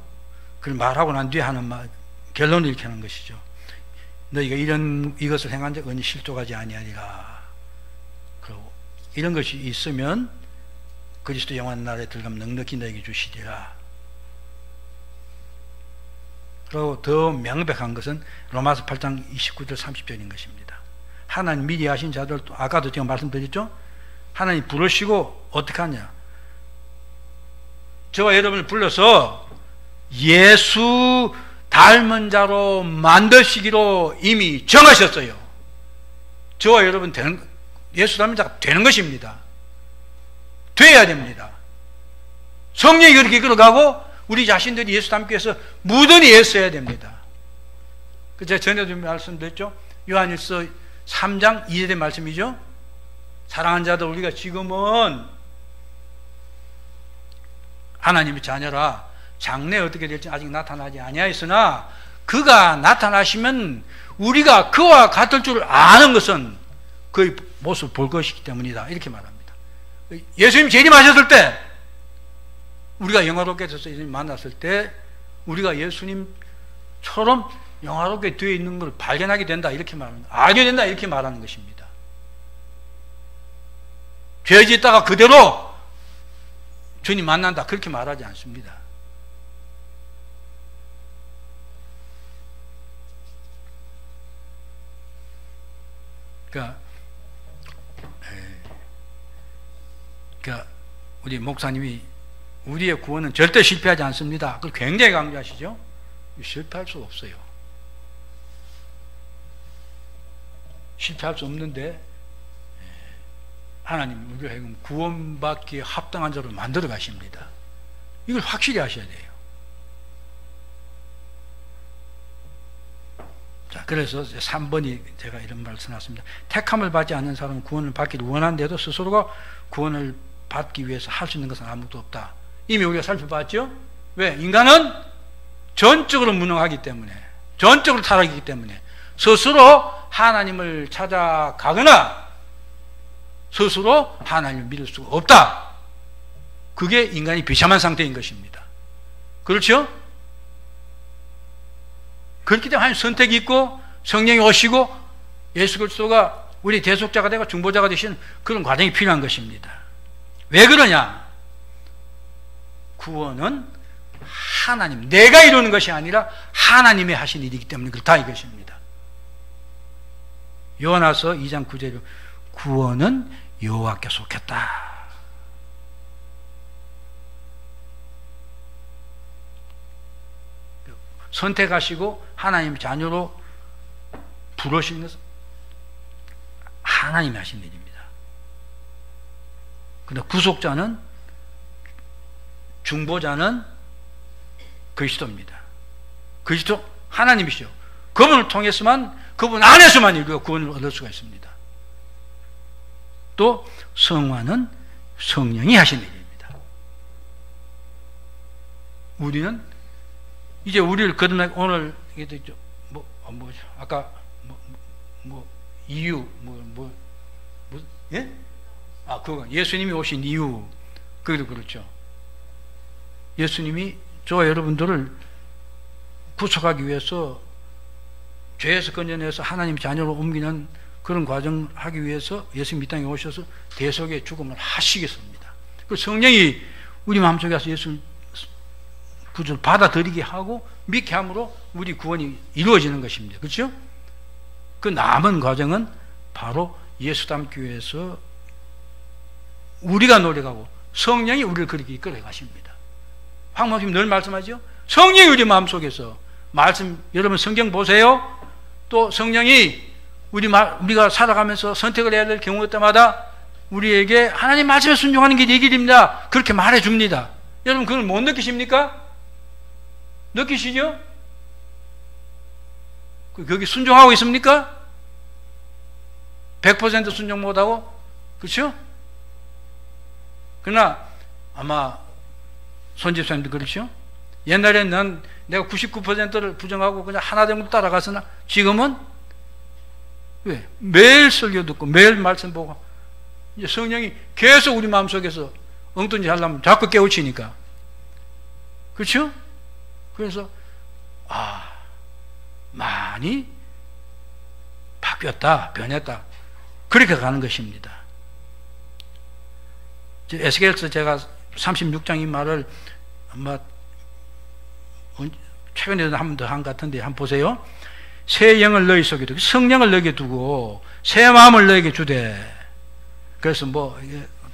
그걸 말하고 난 뒤에 하는 말 결론을 이렇게 하는 것이죠. 너희가 이것을 행한 적 언니 실족하지 아니하리라. 그리고 이런 것이 있으면 그리스도 영원 나라에 들어가면 넉넉히 너에게 주시리라. 그리고 더 명백한 것은 로마서 8장 29절 30절인 것입니다. 하나님 미리 하신 자들, 아까도 제가 말씀드렸죠. 하나님 부르시고 어떻게 하냐, 저와 여러분을 불러서 예수 닮은 자로 만드시기로 이미 정하셨어요. 저와 여러분 예수 닮은 자가 되는 것입니다. 돼야 됩니다. 성령이 그렇게 이끌어가고 우리 자신들이 예수 닮기 위해서 무던히 애써야 됩니다. 제가 전에도 말씀드렸죠. 요한일서 3장 2절의 말씀이죠. 사랑하는 자들, 우리가 지금은 하나님의 자녀라. 장래 어떻게 될지 아직 나타나지 아니하였으나 그가 나타나시면 우리가 그와 같을 줄 아는 것은 그의 모습을 볼 것이기 때문이다. 이렇게 말합니다. 예수님 재림하셨을 때, 우리가 영화롭게 돼서 예수님 만났을 때 우리가 예수님처럼 영화롭게 되어 있는 걸 발견하게 된다. 이렇게 말합니다. 알게 된다. 이렇게 말하는 것입니다. 죄 짓다가 그대로 주님 만난다. 그렇게 말하지 않습니다. 그러니까 우리 목사님이 우리의 구원은 절대 실패하지 않습니다. 그걸 굉장히 강조하시죠. 실패할 수 없어요. 실패할 수 없는데 하나님 우리가 구원받기에 합당한 자로 만들어 가십니다. 이걸 확실히 하셔야 돼요. 자, 그래서 3번이 제가 이런 말을 써놨습니다. 택함을 받지 않는 사람은 구원을 받기를 원하는데도 스스로가 구원을 받기 위해서 할 수 있는 것은 아무것도 없다. 이미 우리가 살펴봤죠? 왜? 인간은 전적으로 무능하기 때문에, 전적으로 타락이기 때문에 스스로 하나님을 찾아가거나 스스로 하나님을 믿을 수가 없다. 그게 인간이 비참한 상태인 것입니다. 그렇죠? 그렇기 때문에 하나님 선택이 있고 성령이 오시고 예수 그리스도가 우리 대속자가 되고 중보자가 되시는 그런 과정이 필요한 것입니다. 왜 그러냐? 구원은 하나님, 내가 이루는 것이 아니라 하나님이 하신 일이기 때문에 그렇다 이것입니다. 요한서 2장 9절에 구원은 여호와께 속했다. 선택하시고 하나님 자녀로 부르시는 것은 하나님이 하신 일입니다. 그런데 구속자는, 중보자는 그리스도입니다. 그리스도 하나님이시죠. 그분을 통해서만, 그분 안에서만 우리가 구원을 얻을 수가 있습니다. 또 성화는 성령이 하신 일입니다. 우리는 이제 우리를 거듭나게, 오늘 아까 이유 예? 그거 예수님이 오신 이유, 그것도 그렇죠. 예수님이 저와 여러분들을 구속하기 위해서 죄에서 건져내서 하나님 자녀로 옮기는 그런 과정을 하기 위해서 예수님 이 땅에 오셔서 대속의 죽음을 하시겠습니다. 그 성령이 우리 마음속에 와서 예수를 구주를 받아들이게 하고 믿게 함으로 우리 구원이 이루어지는 것입니다. 그렇죠? 그 남은 과정은 바로 예수 닮기 위해서 우리가 노력하고 성령이 우리를 그렇게 이끌어 가십니다. 황 목사님 늘 말씀하죠. 성령이 우리 마음속에서 여러분 성경 보세요. 또 성령이 우리가 살아가면서 선택을 해야 될 경우 때마다 우리에게 하나님 말씀에 순종하는 게 내 길입니다. 그렇게 말해 줍니다. 여러분 그걸 못 느끼십니까? 느끼시죠? 거기 순종하고 있습니까? 100% 순종 못하고, 그렇죠? 그러나 아마 손집사님도 그렇죠? 옛날에는 내가 99%를 부정하고 그냥 하나 정도 따라갔으나 지금은 왜? 매일 설교 듣고 매일 말씀 보고 이제 성령이 계속 우리 마음속에서 엉뚱지 하려면 자꾸 깨우치니까, 그렇죠? 그래서 많이 바뀌었다, 변했다. 그렇게 가는 것입니다. 에스겔서 제가 36장 이 말을 아마 최근에도 한 번 더 한 것 같은데 한번 보세요. 새 영을 너희 속에 두고 성령을 너에게 두고 새 마음을 너에게 주되. 그래서 뭐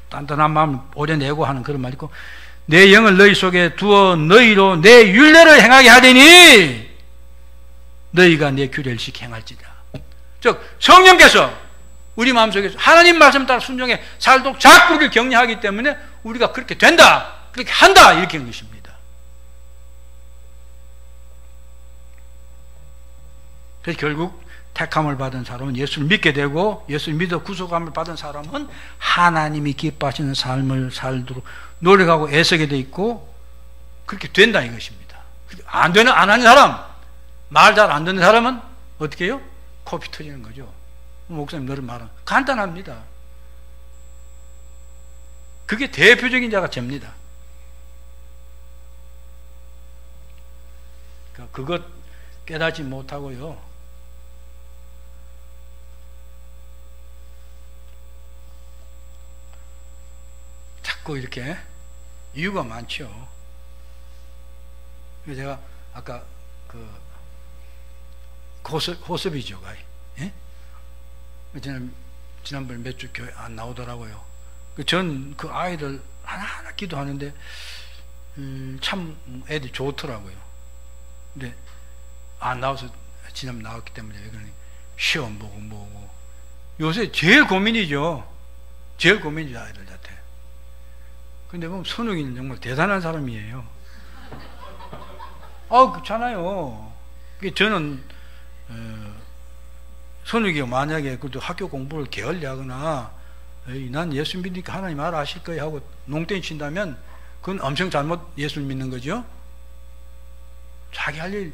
단단한 마음을 오려내고 하는 그런 말이 있고, 내 영을 너희 속에 두어 너희로 내 율례를 행하게 하되니 너희가 내 규례를 지켜 행할지라. 즉 성령께서 우리 마음속에서 하나님 말씀 따라 순종해 살도록 자꾸 우리를 격려하기 때문에 우리가 그렇게 된다, 그렇게 한다, 이렇게 한 것입니다. 그래서 결국 택함을 받은 사람은 예수를 믿게 되고, 예수를 믿어 구속함을 받은 사람은 하나님이 기뻐하시는 삶을 살도록 노력하고 애쓰게 돼 있고, 그렇게 된다 이것입니다. 안 하는 사람, 말 잘 안 듣는 사람은 어떻게 해요? 코피 터지는 거죠. 목사님 너를 말은 간단합니다. 그게 대표적인 자가 죄입니다. 그것 깨닫지 못하고요, 자꾸 이렇게 이유가 많죠. 그래서 제가 아까 그 호섭이죠, 예? 지난번에 몇 주 교회 안 나오더라고요. 전 그 아이들 하나하나 기도하는데 참 애들이 좋더라고요. 근데 안 나와서 지난번 나왔기 때문에 시험 보고 뭐고 요새 제일 고민이죠. 제일 고민이죠, 아이들한테. 근데 뭐 선욱이는 정말 대단한 사람이에요. 그렇잖아요. 저는 선욱이가 만약에 그래도 학교 공부를 게을리하거나 난 예수 믿으니까 하나님 알아하실 거야 하고 농땡이 친다면 그건 엄청 잘못 예수를 믿는 거죠. 자기 할 일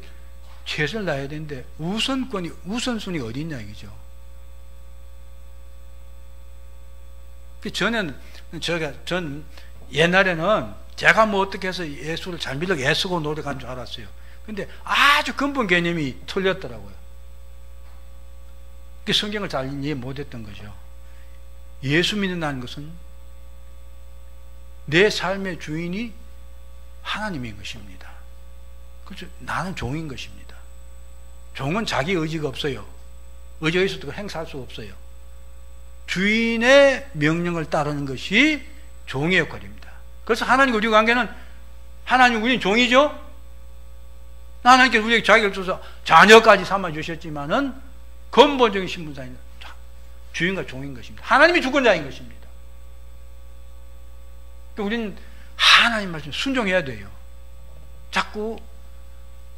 최선을 다해야 되는데 우선순위가 어디 있냐 이거죠. 전 옛날에는 제가 뭐 어떻게 해서 예수를 잘 믿으려고 애쓰고 노력한 줄 알았어요. 근데 아주 근본 개념이 틀렸더라고요. 성경을 잘 이해 못했던 거죠. 예수 믿는다는 것은 내 삶의 주인이 하나님인 것입니다. 그렇죠? 나는 종인 것입니다. 종은 자기 의지가 없어요. 의지가 있어도 행사할 수가 없어요. 주인의 명령을 따르는 것이 종의 역할입니다. 그래서 하나님과 우리 관계는, 하나님 우리는 종이죠. 하나님께서 우리에게 자기를 줘서 자녀까지 삼아 주셨지만은 근본적인 신분상은 주인과 종인 것입니다. 하나님이 주권자인 것입니다. 우리는 하나님 말씀 순종해야 돼요. 자꾸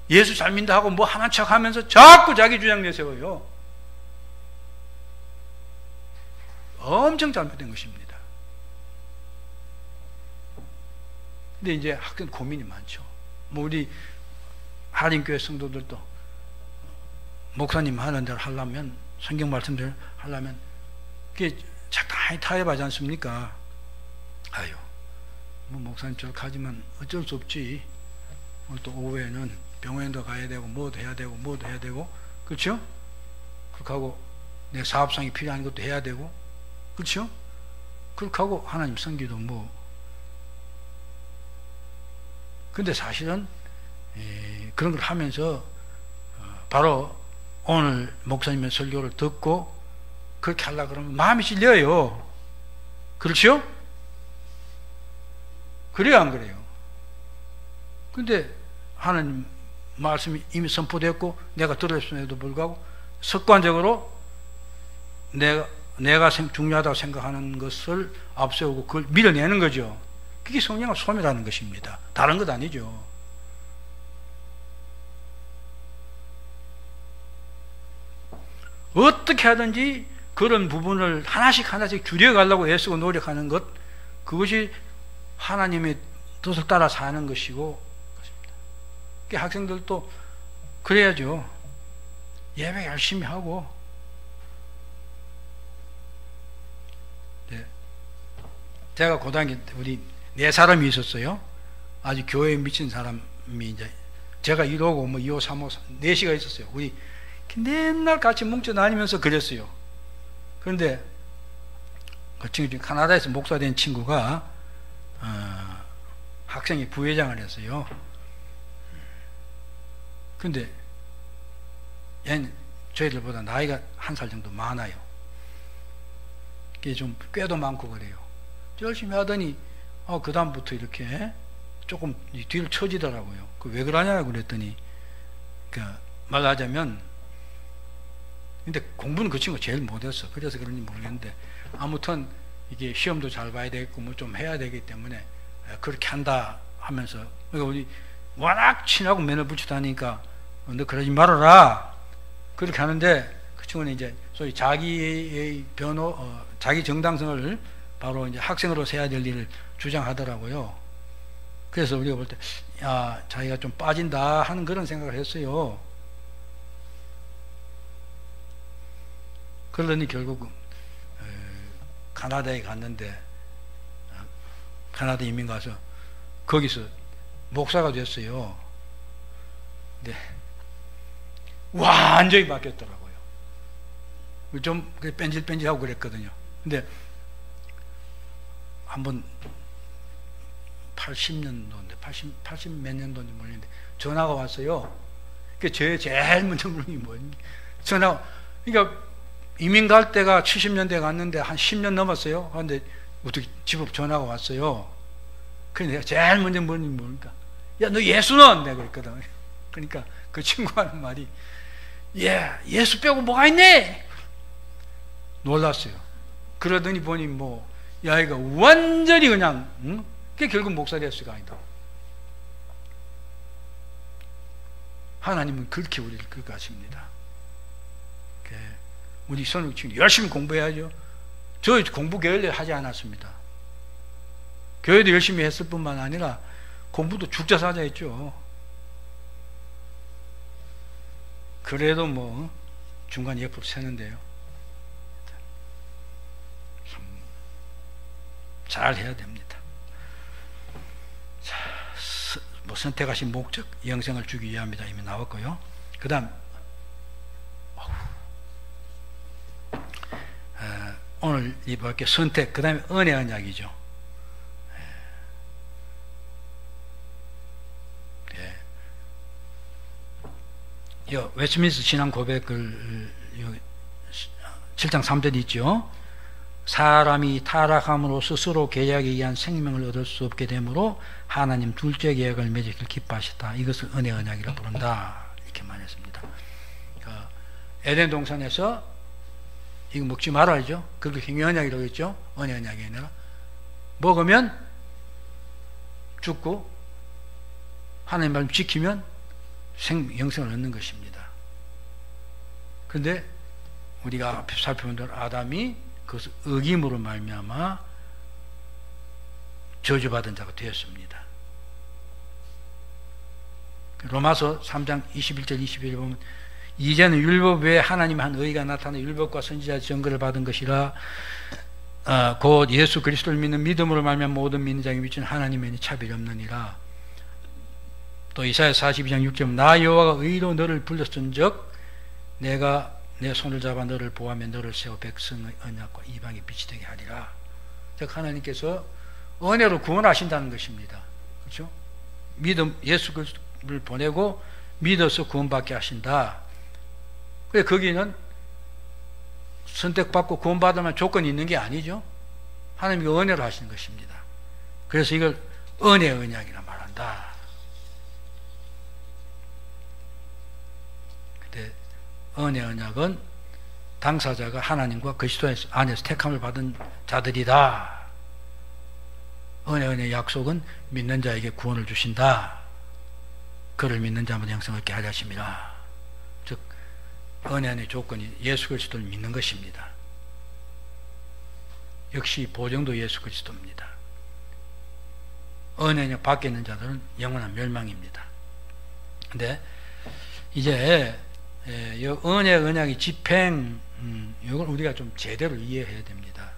예수 잘 믿는다 하고 뭐 하는 척 하면서 자꾸 자기 주장 내세워요. 엄청 잘못된 것입니다. 근데 이제 학교는 고민이 많죠. 뭐 우리 한인교회 성도들도 목사님 하는 대로 하려면, 성경 말씀대로 하려면 그게 적당히 타협하지 않습니까? 뭐 목사님 저렇게 하지만 어쩔 수 없지. 오늘 또 오후에는 병원에도 가야 되고 뭐도 해야 되고 그렇죠? 그렇게 하고 내 사업상이 필요한 것도 해야 되고, 그렇죠? 그렇게 하고 하나님 섬기도 뭐. 근데 사실은 그런 걸 하면서 바로 오늘 목사님의 설교를 듣고 그렇게 하려고 그러면 마음이 찔려요. 그렇죠? 그래요, 안 그래요? 근데 하나님 말씀이 이미 선포됐고 내가 들었음에도 불구하고 습관적으로 내가 중요하다고 생각하는 것을 앞세우고 그걸 밀어내는 거죠. 그게 성령을 소멸하는 것입니다. 다른 것 아니죠. 어떻게 하든지 그런 부분을 하나씩 줄여가려고 애쓰고 노력하는 것, 그것이 하나님의 뜻을 따라 사는 것이고, 학생들도 그래야죠. 예배 열심히 하고. 네. 제가 고등학교 때 우리 4사람이 있었어요. 아주 교회에 미친 사람이 이제 제가 1호고 뭐 2호, 3호, 4시가 있었어요. 우리 맨날 같이 뭉쳐 다니면서 그랬어요. 그런데 그 친구, 카나다에서 목사 된 친구가 학생이 부회장을 했어요. 근데 얘는 저희들보다 나이가 1살 정도 많아요. 그게 좀 꾀도 많고 그래요. 열심히 하더니 그 다음부터 이렇게 조금 뒤를 쳐지더라고요. 왜 그러냐고 그랬더니, 말하자면, 근데 공부는 그 친구가 제일 못했어. 그래서 그런지 모르겠는데, 아무튼 이게 시험도 잘 봐야 되겠고 뭐 좀 해야 되기 때문에 그렇게 한다 하면서, 그러니까 우리 워낙 친하고 맨날 붙여 다니니까 너 그러지 말아라 그렇게 하는데, 그 친구는 이제 소위 자기의 자기 정당성을 바로 이제 학생으로 세야 될 일을 주장하더라고요. 그래서 우리가 볼 때, 자기가 좀 빠진다 하는 그런 생각을 했어요. 그러더니 결국 카나다에 갔는데, 카나다 이민 가서 거기서 목사가 됐어요. 근데 완전히 바뀌었더라고요. 좀 뺀질뺀질하고 그랬거든요. 근데 한번 80년도인데 80 몇 년도인지 모르겠는데 전화가 왔어요. 그 제일 먼저 물은 게 뭐니? 전화. 그러니까 이민 갈 때가 70년대에 갔는데 한 10년 넘었어요. 그런데 어떻게 집업 전화가 왔어요. 그래서 내가 제일 먼저 물은 게 뭡니까? 야, 너 예수는? 내가 그랬거든. 그러니까 그 친구가 하는 말이, 예수 빼고 뭐가 있네? 놀랐어요. 그러더니 보니 얘가 완전히 그냥, 그게 결국 목사 됐어요. 아니다. 하나님은 그렇게 우리를 그렇게 하십니다. 우리 선생님 열심히 공부해야죠. 저 공부 게을리 하지 않았습니다. 교회도 열심히 했을 뿐만 아니라 공부도 죽자 사자 했죠. 그래도 중간 옆으로 새는데요. 잘 해야 됩니다. 자, 선택하신 목적, 영생을 주기 위함이다. 이미 나왔고요. 그 다음, 오늘 이렇게 선택, 그 다음에 은혜 언약이죠. 웨스트민스터 신앙 고백을 7장 3절이 있죠. 사람이 타락함으로 스스로 계약에 의한 생명을 얻을 수 없게 되므로 하나님 둘째 계약을 맺기를 기뻐하셨다. 이것을 은혜 언약이라 부른다. 이렇게 말했습니다. 에덴 동산에서 이거 먹지 말아야죠. 그렇게 행위 언약이라고 했죠. 은혜 언약이 아니라 먹으면 죽고 하나님 말씀 지키면 영생을 얻는 것입니다. 그런데 우리가 앞에 살펴본 대로 아담이 그것을 어김으로 말미암아 저주받은 자가 되었습니다. 로마서 3장 21절 22절 보면, 이제는 율법 외에 하나님 한 의가 나타나 율법과 선지자 증거를 받은 것이라 곧 예수 그리스도를 믿는 믿음으로 말미암아 모든 믿는 자에게 미친 하나님의 차별이 없느니라. 또 이사야 42장 6절, 나 여호와가 의로 너를 불렀은즉 내가 내 손을 잡아 너를 보호하며 너를 세워 백성의 언약과 이방의 빛이 되게 하리라. 즉 하나님께서 은혜로 구원하신다는 것입니다. 그렇죠? 믿음, 예수 그리스도를 보내고 믿어서 구원받게 하신다. 그래, 거기는 선택받고 구원받으면 조건이 있는 게 아니죠. 하나님이 은혜로 하시는 것입니다. 그래서 이걸 은혜의 언약이라 말한다. 근데 은혜의 언약은 당사자가 하나님과 그리스도 안에서 택함을 받은 자들이다. 은혜의 약속은 믿는 자에게 구원을 주신다. 그를 믿는 자마다 영생을 얻게 하려 하심이라. 즉 은혜의 조건이 예수 그리스도를 믿는 것입니다. 역시 보정도 예수 그리스도입니다. 은혜의 밖에 있는 자들은 영원한 멸망입니다. 근데 이제 은혜 언약의 집행, 이걸 우리가 좀 제대로 이해해야 됩니다.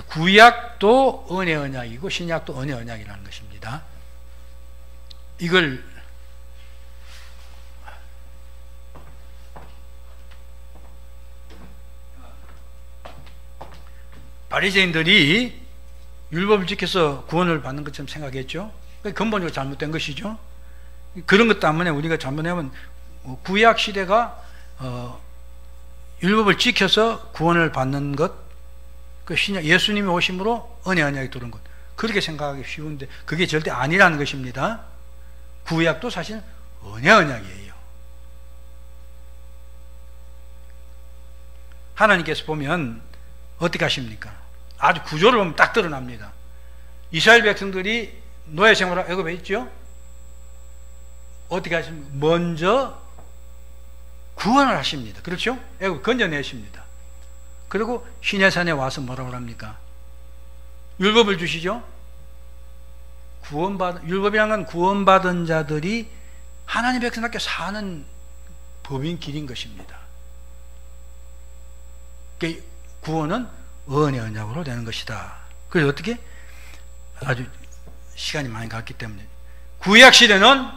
구약도 은혜 언약이고 신약도 은혜 언약이라는 것입니다. 이걸 바리새인들이 율법을 지켜서 구원을 받는 것처럼 생각했죠. 근본적으로 잘못된 것이죠. 그런 것 때문에 우리가 잘못하면 구약 시대가 율법을 지켜서 구원을 받는 것, 그 신약 예수님이 오심으로 은혜 언약이 들어온 것, 그렇게 생각하기 쉬운데 그게 절대 아니라는 것입니다. 구약도 사실 은혜 언약이에요. 하나님께서 보면 어떻게 하십니까? 아주 구조를 보면 딱 드러납니다. 이스라엘 백성들이 노예 생활을 애굽에 있죠. 어떻게 하십니까? 먼저 구원을 하십니다. 그렇죠? 애굽 건져내십니다. 그리고 시내산에 와서 뭐라고 합니까? 율법을 주시죠. 율법이란 건 구원받은 자들이 하나님 백성답게 사는 법인 길인 것입니다. 구원은 은혜 언약으로 되는 것이다. 그래서 어떻게? 아주 시간이 많이 갔기 때문에 구약 시대는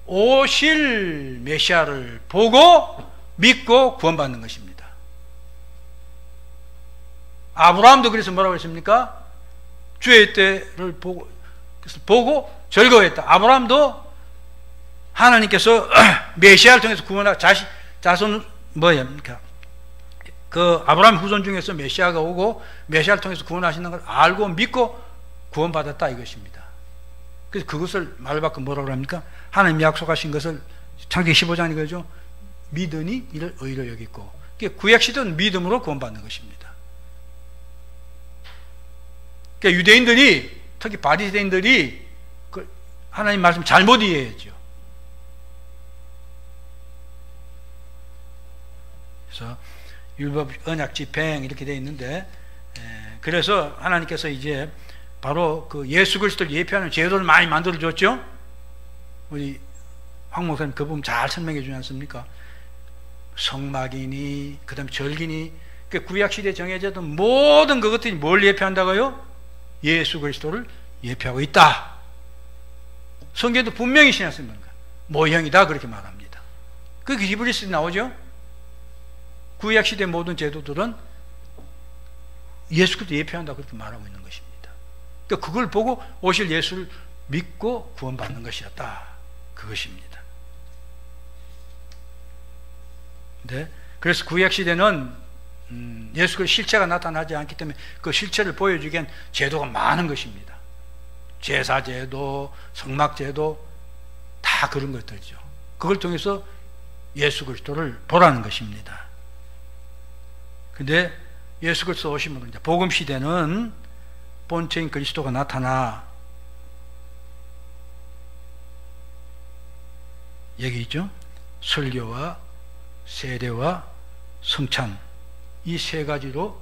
오실 메시아를 보고 믿고 구원받는 것입니다. 아브라함도 그래서 뭐라고 했습니까? 주의 때를 보고 즐거워했다. 아브라함도 하나님께서 메시아를 통해서 구원할 자손 뭐입니까? 그 아브라함 후손 중에서 메시아가 오고 메시아를 통해서 구원하시는 걸 알고 믿고 구원받았다 이것입니다. 그래서 그것을 말 바꿔 뭐라고 합니까? 하나님이 약속하신 것을 창세기 15장이 그러죠. 믿으니 이를 의로 여기고, 구약시대는 믿음으로 구원받는 것입니다. 그러니까 유대인들이, 특히 바리새인들이 하나님 말씀 잘못 이해했죠. 그래서 율법, 언약, 집행 이렇게 되어 있는데, 그래서 하나님께서 이제 바로 그 예수 그리스도를 예표하는 제도를 많이 만들어 줬죠. 우리 황 목사님 그 부분 잘 설명해 주지 않습니까? 성막이니 그 다음에 절기니, 그 구약시대에 정해졌던 모든 그것들이 뭘 예표한다고요? 예수 그리스도를 예표하고 있다. 성경에도 분명히 신약성경입니다. 모형이다 그렇게 말합니다. 그게 히브리서에 나오죠. 구약시대 모든 제도들은 예수 그리스도 예표한다 그렇게 말하고 있는 것입니다. 그러니까 그걸 보고 오실 예수를 믿고 구원받는 것이었다. 그것입니다. 네. 그래서 구약시대는 예수 그리스도의 실체가 나타나지 않기 때문에 그 실체를 보여주기엔 제도가 많은 것입니다. 제사제도, 성막제도 다 그런 것들이죠. 그걸 통해서 예수 그리스도를 보라는 것입니다. 근데 예수 그리스도 오시면 이제 복음 시대는 본체인 그리스도가 나타나 여기 있죠. 설교와 세례와 성찬, 이 세 가지로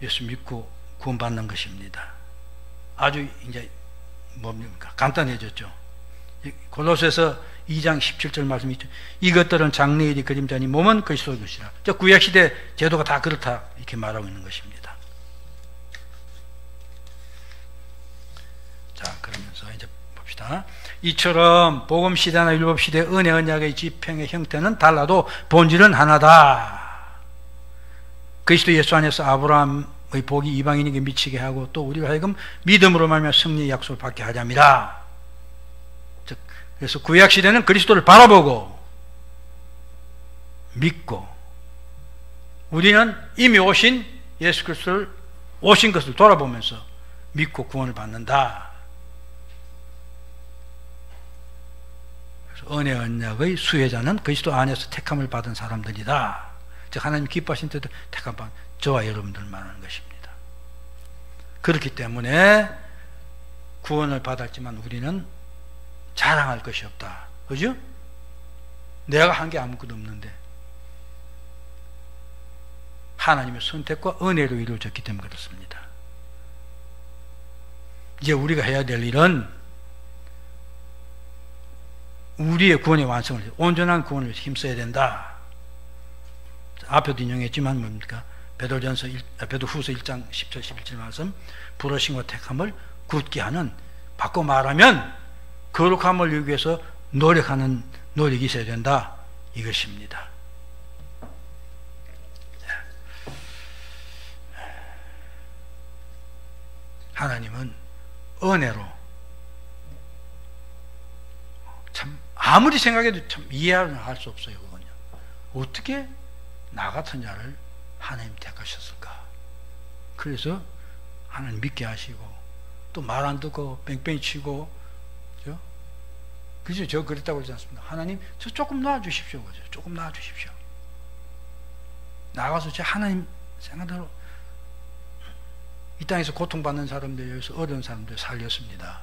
예수 믿고 구원받는 것입니다. 아주 이제 뭡니까? 간단해졌죠. 골로새서 2장 17절 말씀이 있죠. 이것들은 장래일이 그림자니 몸은 그리스도의 것이라. 구약시대 제도가 다 그렇다 이렇게 말하고 있는 것입니다. 자, 그러면서 이제 봅시다. 이처럼 복음시대나 율법시대 은혜 언약의 집행의 형태는 달라도 본질은 하나다. 그리스도 예수 안에서 아브라함의 복이 이방인에게 미치게 하고 또 우리가 하여금 믿음으로 말미암아 승리의 약속을 받게 하자미라. 즉, 그래서 구약시대는 그리스도를 바라보고 믿고, 우리는 이미 오신 예수 그리스도를 오신 것을 돌아보면서 믿고 구원을 받는다. 그래서 은혜 언약의 수혜자는 그리스도 안에서 택함을 받은 사람들이다. 즉 하나님 기뻐하신 때도 택함 받은 저와 여러분들 말하는 것입니다. 그렇기 때문에 구원을 받았지만 우리는 자랑할 것이 없다. 그죠? 내가 한 게 아무것도 없는데 하나님의 선택과 은혜로 이루어졌기 때문에 그렇습니다. 이제 우리가 해야 될 일은 우리의 구원의 완성을, 온전한 구원을 힘써야 된다. 앞에도 인용했지만 뭡니까? 베드로후서 1장 10절 11절 말씀, 부르심과 택함을 굳게 하는, 바꿔 말하면 거룩함을 이루기 위해서 노력하는 노력이 있어야 된다, 이것입니다. 하나님은 은혜로, 참 아무리 생각해도 참 이해할 수 없어요. 그건요. 어떻게 나 같은 자를 하나님 택하셨을까? 그래서 하나님 믿게 하시고, 또 말 안 듣고 뺑뺑이 치고, 그죠? 저 그랬다고 그러지 않습니까? 하나님, 저 조금 놔주십시오. 그죠? 조금 놔주십시오. 나가서 제 하나님 생각대로 이 땅에서 고통받는 사람들, 여기서 어려운 사람들 살렸습니다.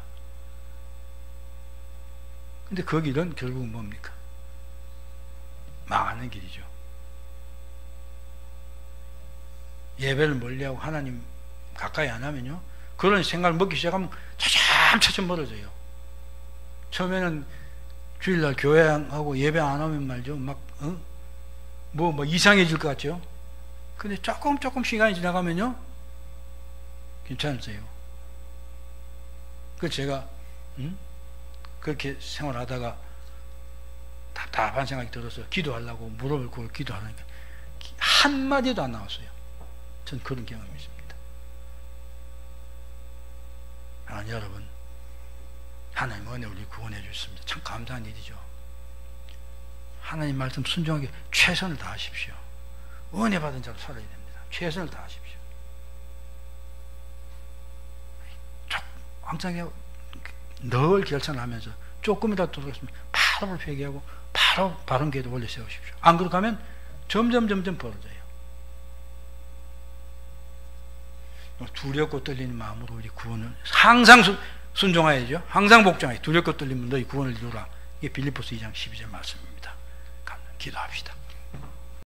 근데 그 길은 결국 뭡니까? 망하는 길이죠. 예배를 멀리하고 하나님 가까이 안 하면요, 그런 생각을 먹기 시작하면 차츰 멀어져요. 처음에는 주일날 교회하고 예배 안 하면 말이죠, 막 뭐 이상해질 것 같죠. 근데 조금 시간이 지나가면요 괜찮으세요. 그 제가 그렇게 생활하다가 답답한 생각이 들어서 기도하려고 무릎을 꿇고 기도하니까 한마디도 안 나왔어요. 전 그런 경험이 있습니다. 여러분, 하나님 은혜 우리 구원해 주셨습니다. 참 감사한 일이죠. 하나님 말씀 순종하게 최선을 다하십시오. 은혜 받은 자로 살아야 됩니다. 최선을 다하십시오. 항상 늘 결산하면서 조금이라도 들어갔으면 바로 회개하고 바로 바른 궤도 올려 세우십시오. 안 그렇게 하면 점점 벌어져요. 두렵고 떨리는 마음으로 우리 구원을 항상 순종해야죠. 항상 복종해. 두렵고 떨리면 너희 구원을 이루라. 이게 빌립보서 2장 12절 말씀입니다. 기도합시다.